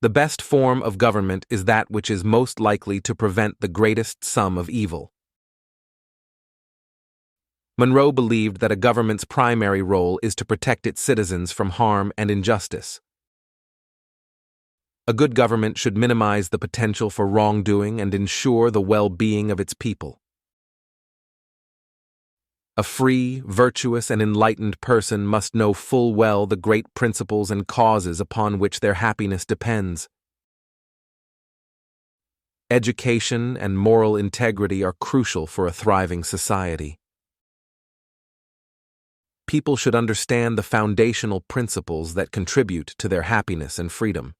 The best form of government is that which is most likely to prevent the greatest sum of evil. Monroe believed that a government's primary role is to protect its citizens from harm and injustice. A good government should minimize the potential for wrongdoing and ensure the well-being of its people. A free, virtuous, and enlightened person must know full well the great principles and causes upon which their happiness depends. Education and moral integrity are crucial for a thriving society. People should understand the foundational principles that contribute to their happiness and freedom.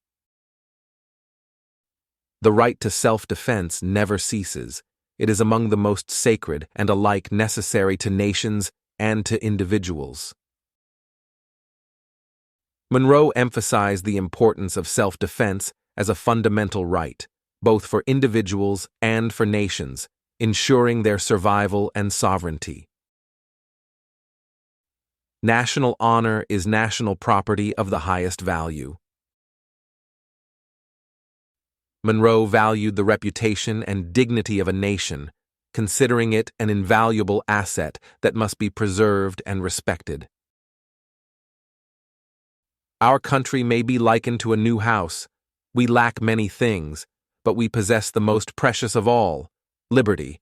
The right to self-defense never ceases. It is among the most sacred and alike necessary to nations and to individuals. Monroe emphasized the importance of self-defense as a fundamental right, both for individuals and for nations, ensuring their survival and sovereignty. National honor is national property of the highest value. Monroe valued the reputation and dignity of a nation, considering it an invaluable asset that must be preserved and respected. Our country may be likened to a new house. We lack many things, but we possess the most precious of all, liberty.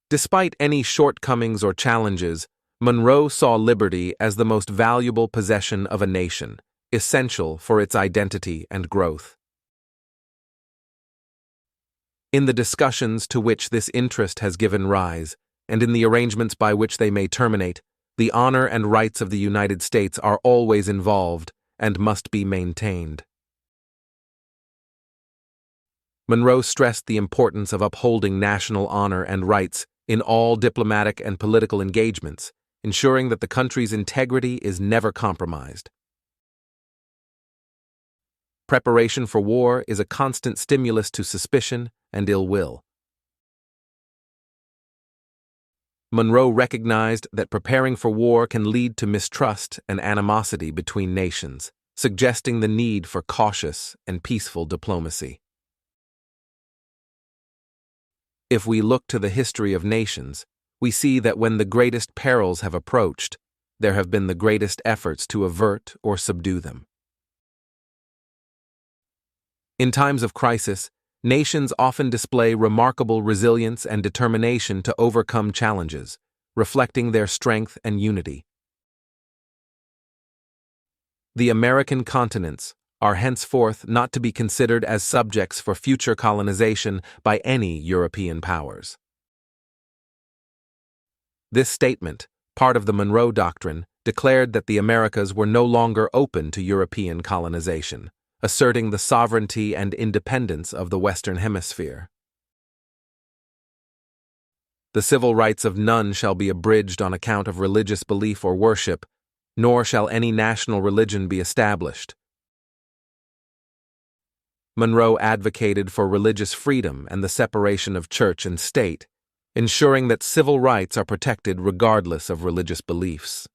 Despite any shortcomings or challenges, Monroe saw liberty as the most valuable possession of a nation, essential for its identity and growth. In the discussions to which this interest has given rise, and in the arrangements by which they may terminate, the honor and rights of the United States are always involved and must be maintained. Monroe stressed the importance of upholding national honor and rights in all diplomatic and political engagements, ensuring that the country's integrity is never compromised. Preparation for war is a constant stimulus to suspicion and ill will. Monroe recognized that preparing for war can lead to mistrust and animosity between nations, suggesting the need for cautious and peaceful diplomacy. If we look to the history of nations, we see that when the greatest perils have approached, there have been the greatest efforts to avert or subdue them. In times of crisis, nations often display remarkable resilience and determination to overcome challenges, reflecting their strength and unity. The American continents are henceforth not to be considered as subjects for future colonization by any European powers. This statement, part of the Monroe Doctrine, declared that the Americas were no longer open to European colonization, asserting the sovereignty and independence of the Western Hemisphere. The civil rights of none shall be abridged on account of religious belief or worship, nor shall any national religion be established. Monroe advocated for religious freedom and the separation of church and state, ensuring that civil rights are protected regardless of religious beliefs.